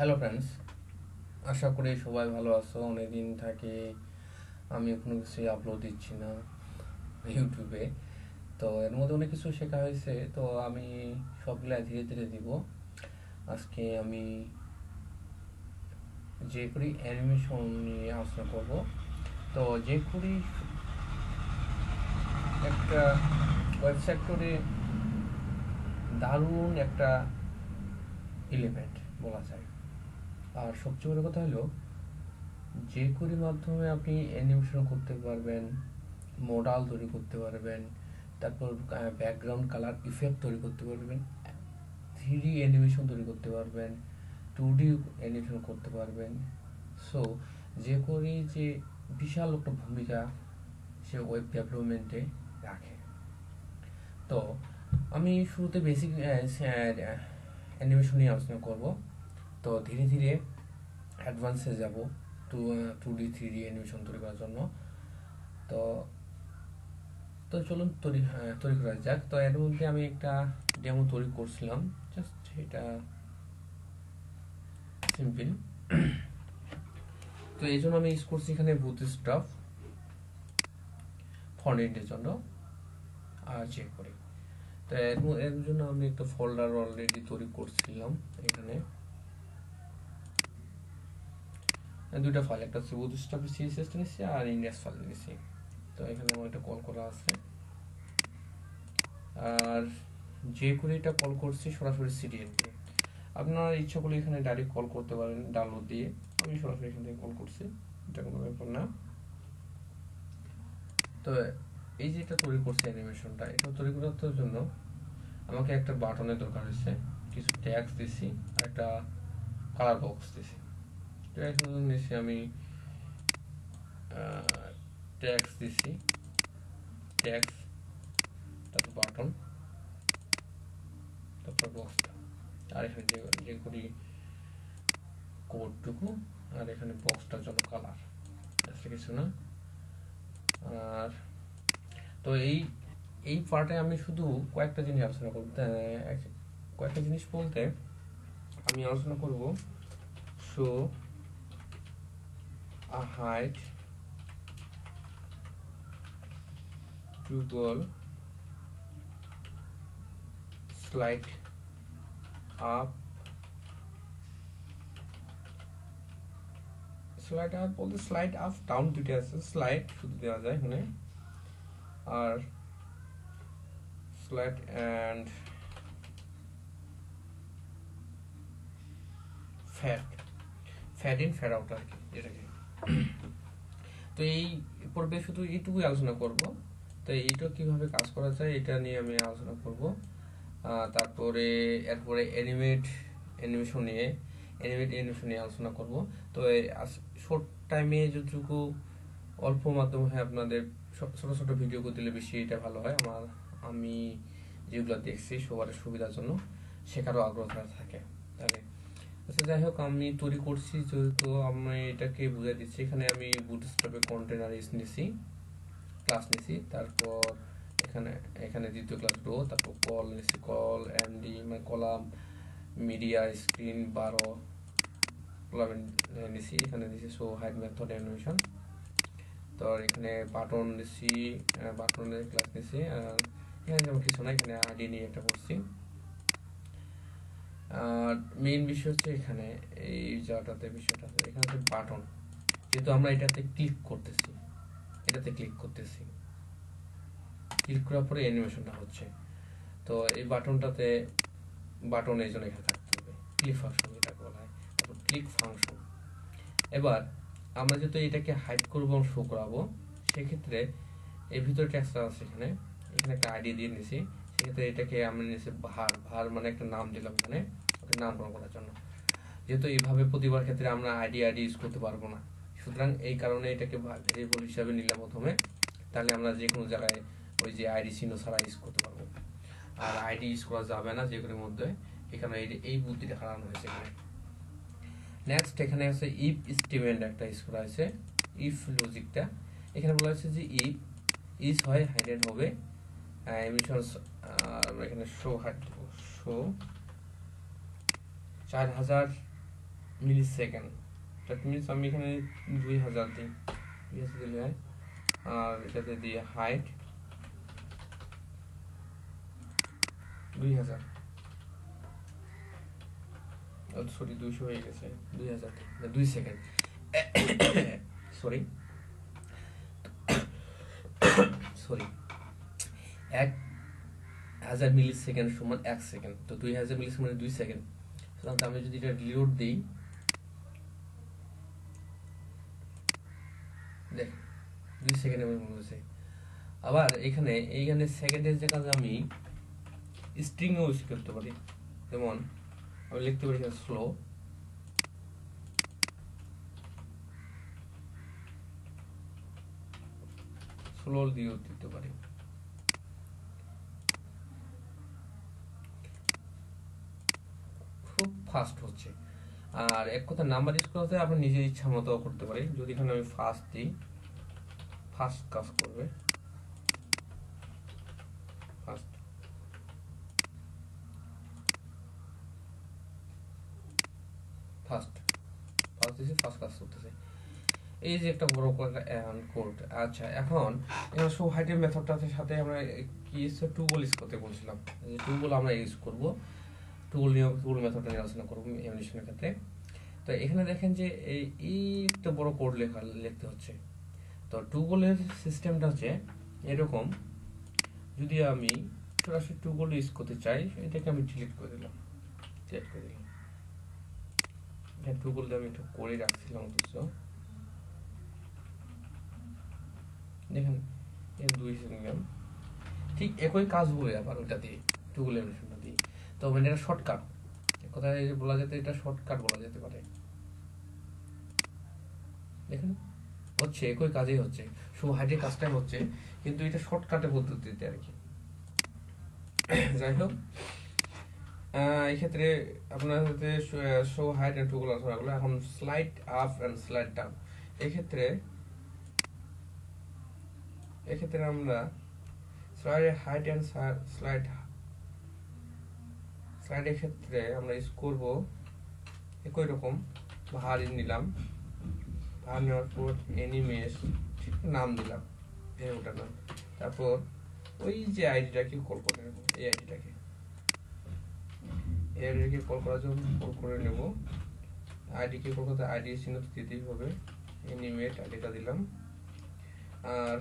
Hello friends, আশা করি সবাই ভালো আছো। অনেকদিন থেকে আমি কোনো কিছুই আপলোড দিচ্ছি না ইউটিউবে। তো এর মধ্যে অনেক কিছু শেখা হয়েছে, তো আমি সবগুলা ধীরে ধীরে দিব। আজকে আমি যে করি অ্যানিমেশন নিয়ে আলোচনা করব। তো যে করি একটা ওয়েবসাইট করে দারুণ একটা এলিমেন্ট বলা যায়। আর সবচেয়ে বড় কথা হলো যে করির মাধ্যমে আপনি অ্যানিমেশন করতে পারবেন, মডেল তৈরি করতে পারবেন, তারপর ব্যাকগ্রাউন্ড কালার ইফেক্ট তৈরি করতে পারবেন, 3D অ্যানিমেশন তৈরি করতে পারবেন, 2D অ্যানিমেশন করতে পারবেন। সো যে করি যে বিশাল একটা ভূমিকা সে ওয়েব ডেভেলপমেন্টে রাখে। তো আমি শুরুতে বেসিক অ্যানিমেশন নিয়ে আলোচনা করব। তো ধীরে ধীরে অ্যাডভান্সে যাব টু ডি 3D অ্যানিমেশন তৈরি করার জন্য। তো তো চলুন তৈরি করা যাক। তো এর মধ্যে আমি একটা ডেমো তৈরি করছিলাম, জাস্ট এটা সিম্পল। তো এই জন্য আমি ইউজ করছি এখানে বুটস্ট্র্যাপ ফন্টের জন্য আর চেক করি। তো এর জন্য আমি একটা ফোল্ডার অলরেডি তৈরি করছিলাম। এখানে দুইটা ফাইল, একটা হচ্ছে বুটস্ট্র্যাপ সিএসএস নিয়েছি আর ইন্ডেক্স ফাইল নিয়েছি। তো এখানে আমার একটা কল করা আছে, আর যে করে এটা কল করছি সরাসরি সিডিএন দিয়ে। আপনারা ইচ্ছা করলে এখানে ডাইরেক্ট কল করতে পারেন ডাউনলোড দিয়ে। আমি সরাসরি এখান থেকে কল করছি, এটা কোনো ব্যাপার না। তো এই যে এটা তৈরি করছে অ্যানিমেশনটা, এটা তৈরি করার জন্য আমাকে একটা বাটনের দরকার হয়েছে, কিছু ট্যাক্স দিছি আর একটা কালার বক্স দিছি। তো এখন নিচ্ছি আমি ট্যাক্স দিছি, ট্যাক্স, তারপর বাটন, তারপর বক্সটা, আর এখানে যে করি কোডটুকু, আর এখানে বক্সটার জন্য কালার, কিছু না। আর তো এই পার্টে আমি শুধু কয়েকটা জিনিস আলোচনা করব। কয়েকটা জিনিস বলতে আমি আলোচনা করব show a height toggle slide up, slide up বলতে স্লাইড আপ ডাউন দুটো আছে, স্লাইড শুধু দেওয়া যায় এখানে, আর slide and fade in fade out আর কি এটাকে। তো এই পর্বে শুধু এইটুকুই আলোচনা করব। তো এইটা কিভাবে কাজ করা যায় এটা নিয়ে আমি আলোচনা করব। তারপরে এরপরে অ্যানিমেশন নিয়ে আলোচনা করব। তো শর্ট টাইমে যতটুকু অল্প মাধ্যমে আপনাদের ছোট ছোট ভিডিও দিলে বেশি এটা ভালো হয়। আমি যেগুলো দেখছি সবার সুবিধার জন্য শেখারও আগ্রহ থাকে। তাহলে আচ্ছা, যাই হোক, আমি তৈরি করছি যেহেতু আমি এটাকে বুঝাই দিচ্ছি। এখানে আমি বুটস্ট্র্যাপে কন্টেনার নিছি, ক্লাস নিছি, তারপর এখানে এখানে দ্বিতীয় ক্লাস রো, তারপর কল নিছি, কল এমডি মানে কলাম, মিডিয়া স্ক্রিন 12 কলাম নিছি। এখানে নিছি শো হাইড মেথড অ্যানিমেশন। তো এখানে বাটন নিছি, বাটনের ক্লাস নিছি। আর এখানে যেমন কিছু না, এখানে আইডি নিয়ে একটা করছি। আর মেইন বিষয় হচ্ছে এখানে এই জায়গাটাতে বিষয়টা এখানে হচ্ছে বাটন। যেহেতু আমরা এটাতে ক্লিক করতেছি, ক্লিক করার পরে অ্যানিমেশনটা হচ্ছে। তো এই বাটনটাতে বাটন এই জন্য এখানে থাকতে হবে, ক্লিক ফাংশন যেটাকে বলা হয়। তারপর ক্লিক ফাংশন। এবার আমরা যেহেতু এটাকে হাইড করবো এবং শো করাবো, সেক্ষেত্রে এর ভিতরে ট্যাক্সটা আছে এখানে একটা আইডি দিয়ে নিছি। সেক্ষেত্রে এটাকে আমরা নিয়েছি ভার মানে একটা নাম দিলাম এখানে নামকরণ করার জন্য। যেহেতু এইভাবে প্রতিবার ক্ষেত্রে আমরা আইডি ইউজ করতে পারবো না, সুতরাং এই কারণে এটাকে ভেরিয়েবল হিসাবে নিলাম প্রথমে। তাহলে আমরা যে কোনো জায়গায় ওই যে আইডি চিহ্ন ছাড়া ইউজ করতে পারবো। আর আইডি ইউজ করা যাবে না যেগুলোর মধ্যে, এখানে এই বুদ্ধিটা হারানো হয়েছে এখানে। নেক্সট এখানে আছে ইফ স্টেটমেন্ট একটা ইউজ করা হয়েছে, ইফ লজিকটা। এখানে বলা হয়েছে যে ইফ ইজ হয় হাইডেড হবে এমিশন। এখানে show hide show 4000 millisecond. That means আমি এখানে 2000 দিই, 2000 দিলে হয়। আর এটাতে দিই হাইট 2000, সরি 200 হয়ে গেছে, 2000 2 সেকেন্ড, সরি সরি 1000 মিলি সেকেন্ড সমান 1 সেকেন্ড। তো 2000 মিলি সেকেন্ড মানে 2 সেকেন্ড। সুতরাং আমি যদি এটা লোড দিই, দেখ 2 সেকেন্ডে বলছে। আবার এইখানে সেকেন্ডের জায়গায় আমি স্ট্রিং ইউজ করতে পারি। যেমন আমি লিখতে পারি স্লো, স্লো দিয়েও দিতে পারি। খুব ফাস্ট হচ্ছে। আর এক কথা নাম্বার ইউজ করতে আপনি নিজের ইচ্ছা মতো করতে পারি। যদি এখানে আমি ফাস্ট দিই, ফাস্ট কাজ করবে, ফাস্ট ফাস্ট ফাস্ট দিয়েছি, ফাস্ট কাজ করতেছে। এই যে একটা বড় কোড। আচ্ছা, এখন শো হাইটের মেথডটার সাথে আমরা কি টুগল ইউজ করতে বলছিলাম, যে টুগল আমরা ইউজ করব। টুগল মেথডটা নিয়ে আলোচনা করবো অ্যানিমেশনের ক্ষেত্রে। তো এখানে দেখেন যে এই একটা বড় কোড লিখতে হচ্ছে। তো টুগলের সিস্টেমটা হচ্ছে এরকম। যদি আমি সরাসরি টুগল ইউজ করতে চাই, এটাকে আমি ডিলিট করে দিলাম, টুগল দিয়ে আমি একটু করে রাখছিলাম অথচ দেখেন এর 2 সেকেন্ড। ঠিক একই কাজ হবে আবার ওইটা দিয়ে, টুগল অ্যানিমেশনটা দিয়ে। তো মানে এটা শর্টকাট, কথায় বলা যেতে এটা শর্টকাট বলা যেতে পারে। দেখেন হচ্ছে একই কাজেই হচ্ছে, শুধু হাইটের কাজটাই হচ্ছে, কিন্তু এটা শর্টকাটের পদ্ধতিতে আর কি। যাই হোক, এই ক্ষেত্রে আপনার সাথে শো হাইট এন্ড টুগল আলোচনা করলো। এখন slide up and slide down. এক্ষেত্রে আমরা স্লাইডের হাইট এন্ড স্লাইডের ক্ষেত্রে আমরা ইউজ করব একই রকম। ভার নিলাম, ভার নেওয়ার পর এনিমেস নাম দিলাম, ওটা নাম। তারপর ওই যে আইডিটাকে কল করে নেব, এই আইডিটাকে কল করার জন্য কল করে নেব। আইডিকে কল করতে আইডি চিহ্ন দিতেই হবে, এনিমেট আইডিটা দিলাম। আর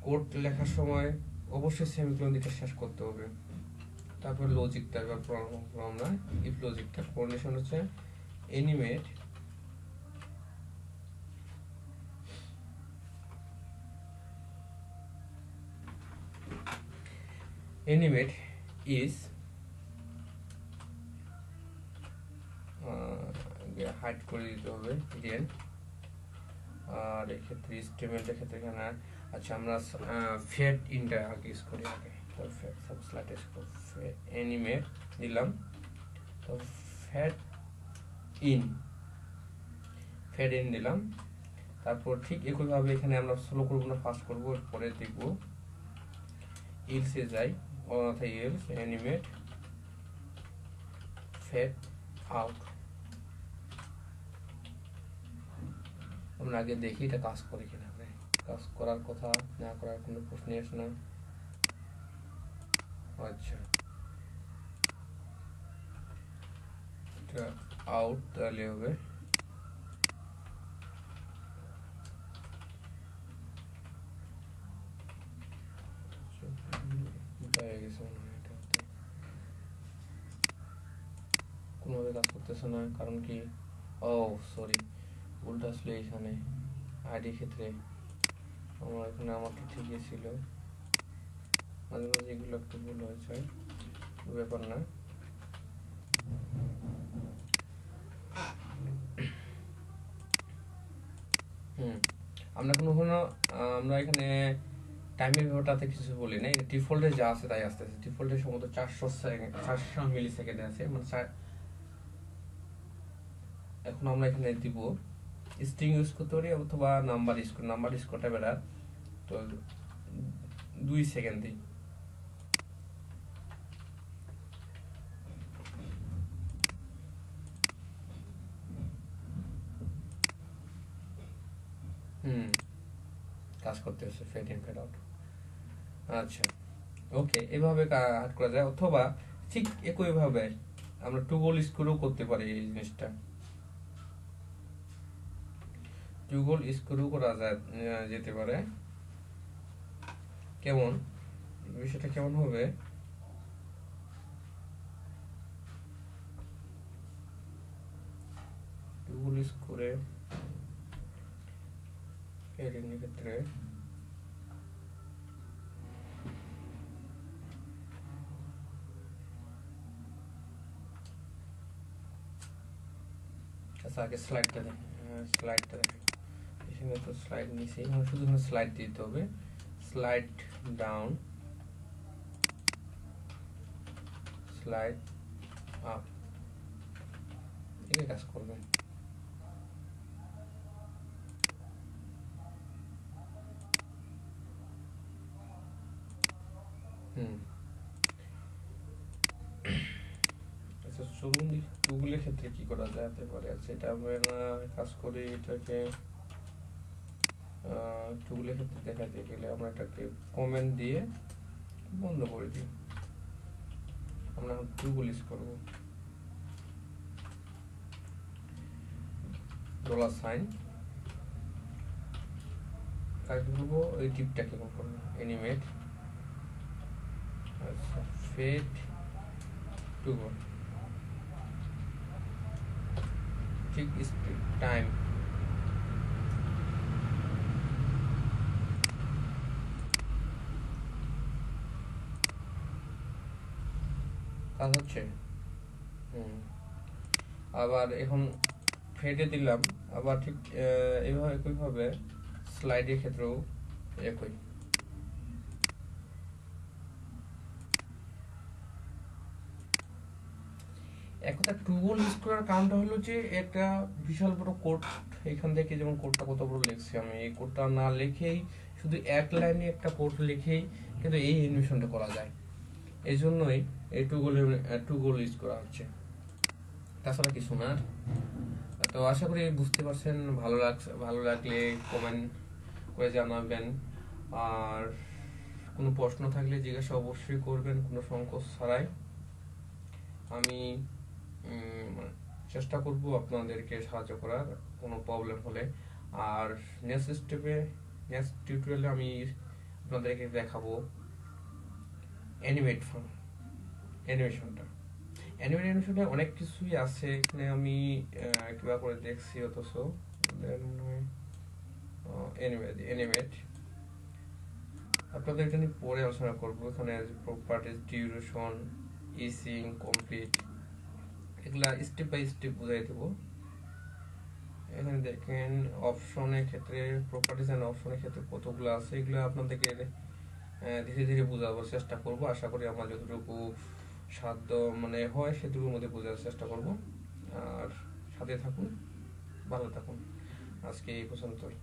কোড লেখার সময় অবশ্যই সেমিকোলন দিয়ে শেষ করতে হবে। তারপর লজিকটা এবার প্রবলেম না, ইফ লজিকটা কন্ডিশন হচ্ছে এনিমেট ইজ হাইড করে দিতে হবে রিয়েল। আর এক্ষেত্রে স্টেটমেন্টের ক্ষেত্রে এখানে আচ্ছা আমরা ফেড ইনটা আগে ইউজ করি আগে। তো ফেড সাবস্লাইড এনিমেট দিলাম, তো ফেড ইন দিলাম। তারপর ঠিক একইভাবে এখানে আমরা স্লো করবো না, ফাস্ট করবো, পরে দেখবো ইলসে যাই, অন্যথায় ইলস এনিমেট ফেড আউট। আমরা আগে দেখি এটা কাজ করে কিনা। কাজ করার কথা না করার কোনো প্রশ্নই আসে না। আচ্ছা, এটা আউট তাহলে হবে কোনোভাবে কাজ করতেছে না, কারণ কি? ও সরি, ভুলটা আসলে এখানে আইডি ক্ষেত্রে আমার এখানে আমারটা ঠিকই ছিল, মাঝে মাঝে এগুলো একটু ভুল হয়েছে, ব্যাপার না। আমরা আমরা এখানে টাইমের ব্যাপারটাতে কিছু বলি না, ডিফল্টে যা আছে তাই আসতেছে। ডিফল্টে সম্ভবত 400 মিলি সেকেন্ডে আছে, মানে এখন আমরা এখানে দিব স্ট্রিং ইউজ করতে পারি অথবা নাম্বার ইউজ করতে বেটার। তো 2 সেকেন্ড দিই, হুম কাজ করতেছে ফেড ইন ফেড আউট। আচ্ছা ওকে, এভাবে কাট করা যায়, অথবা ঠিক একইভাবে আমরা টুগল স্ক্রু করতে পারি। এই জিনিসটা টুগল স্ক্রু করা যায়, যেতে পারে। কেমন বিষয়টা কেমন হবে? টুগল স্ক্রুরে ফেডিং এর ক্ষেত্রে আচ্ছা আগে স্লাইডটা দেখেন, স্লাইডটা দেখেন। এখানে তো স্লাইড নিচে, এখানে শুধু স্লাইড দিতে হবে, স্লাইড ডাউন, স্লাইড আপ, এই কাজ করবেন। হুম আচ্ছা চলুন গুগলের ক্ষেত্রে কি করা যেতে পারে। আচ্ছা এটা আমরা কাজ করি, এটাকে গুগলের ক্ষেত্রে দেখাতে গেলে আমরা এটাকে কমেন্ট দিয়ে বন্ধ করে দিই। আমরা গুগল ইউজ করব, $, কাজ করবো এই টিপটাকে করবো অ্যানিমেট, আচ্ছা ফেড টুগল, ঠিক স্পিড টাইম, কাজ হচ্ছে। আবার এখন ফেডে দিলাম, আবার ঠিক এইভাবে একইভাবে স্লাইডের ক্ষেত্রেও একই। এক কথা টুগল ইউজ করার কারণটা হলো যে একটা বিশাল বড় কোড, এখান থেকে যেমন কোডটা কত বড় লিখছি আমি, এই কোডটা না লিখেই শুধু এক লাইনে একটা কোড লিখেই কিন্তু এই অ্যানিমেশনটা করা যায়। এই জন্যই এই টুগল ইউজ করা হচ্ছে, তাছাড়া কিছু না। তো আশা করি বুঝতে পারছেন, ভালো লাগলে কমেন্ট করে জানাবেন, আর কোনো প্রশ্ন থাকলে জিজ্ঞাসা অবশ্যই করবেন কোনো সংকোচ ছাড়াই। আমি চেষ্টা করব আপনাদেরকে সাহায্য করার কোনো প্রবলেম হলে। আর নেক্সট টিউটোরিয়ালে আমি আপনাদেরকে দেখাবো অ্যানিমেশনটা। অ্যানিমেশনে অনেক কিছুই আছে, এখানে আমি কিবা করে দেখছি, অথচ অ্যানিমেট আপনাদের এখানে পরে আলোচনা করবো। এখানে প্রপার্টিজ, ডিউরেশন, ইসিং, কমপ্লিট, এগুলা স্টেপ বাই স্টেপ বুঝাই দেবো। এখানে দেখেন অপশনের ক্ষেত্রে, প্রপার্টিজ এন্ড অপশনের ক্ষেত্রে কতগুলো আছে, এগুলো আপনাদেরকে ধীরে ধীরে বোঝাবার চেষ্টা করব। আশা করি আমার যতটুকু সাধ্য মানে হয় সেটুকুর মধ্যে বোঝার চেষ্টা করব। আর সাথে থাকুন, ভালো থাকুন। আজকে এই পর্যন্তই।